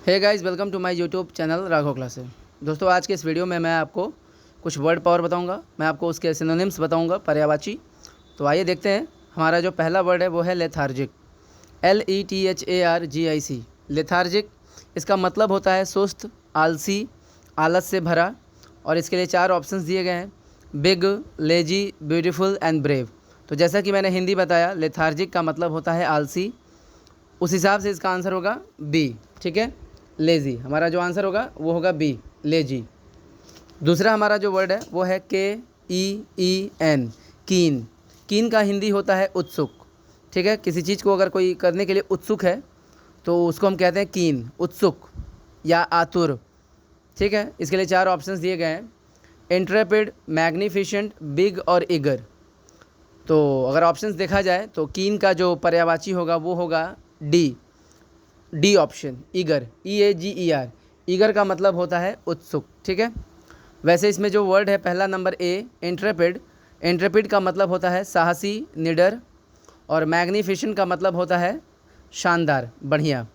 Hey guys, welcome to my YouTube channel Raghav classes. दोस्तों, आज के इस वीडियो में मैं आपको कुछ वर्ड पावर बताऊंगा। मैं आपको उसके सिनोनिम्स बताऊंगा, पर्यायवाची। तो आइए देखते हैं। हमारा जो पहला वर्ड है वो है लेथार्जिक। LETHARGIC, lethargic. इसका मतलब होता है सुस्त, आलसी, आलस से भरा। और इसके लिए 4 ऑप्शंस दिए गए हैं: big, lazy, beautiful and brave. तो जैसा कि मैंने हिंदी बताया, लेथार्जिक का मतलब होता है आलसी। उस हिसाब से इसका आंसर होगा बी। ठीक है, लेज़ी। हमारा जो आंसर होगा वो होगा बी, लेजी। दूसरा हमारा जो वर्ड है वो है KEEN, कीन। कीन का हिंदी होता है उत्सुक। ठीक है, किसी चीज़ को अगर कोई करने के लिए उत्सुक है तो उसको हम कहते हैं कीन, उत्सुक या आतुर। ठीक है, इसके लिए 4 ऑप्शंस दिए गए हैं: इंट्रेपिड, मैग्निफिशेंट, बिग और ईगर। तो अगर ऑप्शंस देखा जाए तो कीन का जो पर्यायवाची होगा वो होगा D option, eager, EAGER। Eager का मतलब होता है उत्सुक। ठीक है, वैसे इसमें जो वर्ड है पहला नंबर ए, इंट्रेपिड। इंट्रेपिड का मतलब होता है साहसी, निडर। और मैग्निफिशेंट का मतलब होता है शानदार, बढ़िया।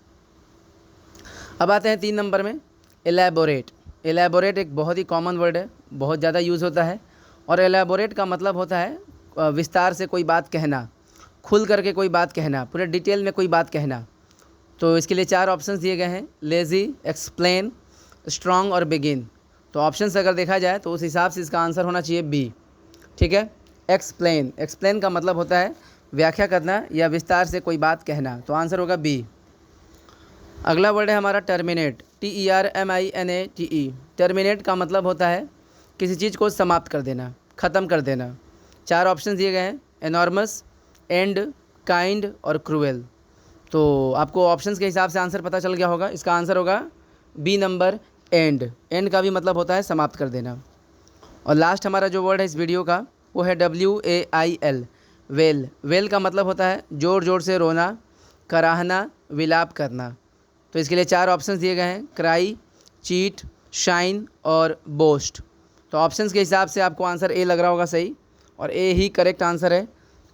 अब आते हैं 3 नंबर में, एलैबोरेट। एलैबोरेट एक बहुत ही कॉमन वर्ड है, बहुत ज़्यादा यूज़ होता है। और एलैबोरेट का मतलब होता है विस्तार से कोई बात कहना, खुल करके कोई बात कहना, पूरे डिटेल में कोई बात कहना। तो इसके लिए 4 ऑप्शंस दिए गए हैं: लेज़ी, एक्सप्लेन, स्ट्रॉन्ग और बिगिन। तो ऑप्शंस अगर देखा जाए तो उस हिसाब से इसका आंसर होना चाहिए बी। ठीक है, एक्सप्लेन। एक्सप्लेन का मतलब होता है व्याख्या करना या विस्तार से कोई बात कहना। तो आंसर होगा बी। अगला वर्ड है हमारा टर्मिनेट, TERMINATE। टर्मिनेट का मतलब होता है किसी चीज़ को समाप्त कर देना, ख़त्म कर देना। 4 ऑप्शन दिए गए हैं: एनॉर्मस, एंड, काइंड और क्रूएल। तो आपको ऑप्शंस के हिसाब से आंसर पता चल गया होगा। इसका आंसर होगा बी नंबर, एंड। एंड का भी मतलब होता है समाप्त कर देना। और लास्ट हमारा जो वर्ड है इस वीडियो का वो है WAIL, वेल। वेल का मतलब होता है ज़ोर ज़ोर से रोना, कराहना, विलाप करना। तो इसके लिए 4 ऑप्शंस दिए गए हैं: क्राई, चीट, शाइन और बोस्ट। तो ऑप्शंस के हिसाब से आपको आंसर ए लग रहा होगा सही, और ए ही करेक्ट आंसर है,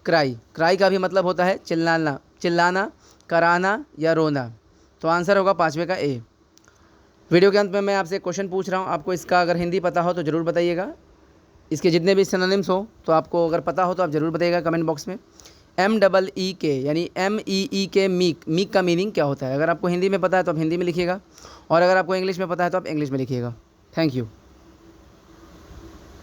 क्राई। क्राई का भी मतलब होता है चिल्लाना, चिल्लाना, कराना या रोना। तो आंसर होगा 5वें का ए। वीडियो के अंत में मैं आपसे क्वेश्चन पूछ रहा हूँ, आपको इसका अगर हिंदी पता हो तो ज़रूर बताइएगा। इसके जितने भी सिनोनिम्स हो तो आपको अगर पता हो तो आप ज़रूर बताइएगा कमेंट बॉक्स में। MEEK यानी MEEK, मीक। मीक का मीनिंग क्या होता है? अगर आपको हिंदी में पता है तो आप हिंदी में लिखिएगा, और अगर आपको इंग्लिश में पता है तो आप इंग्लिश में लिखिएगा। Thank you.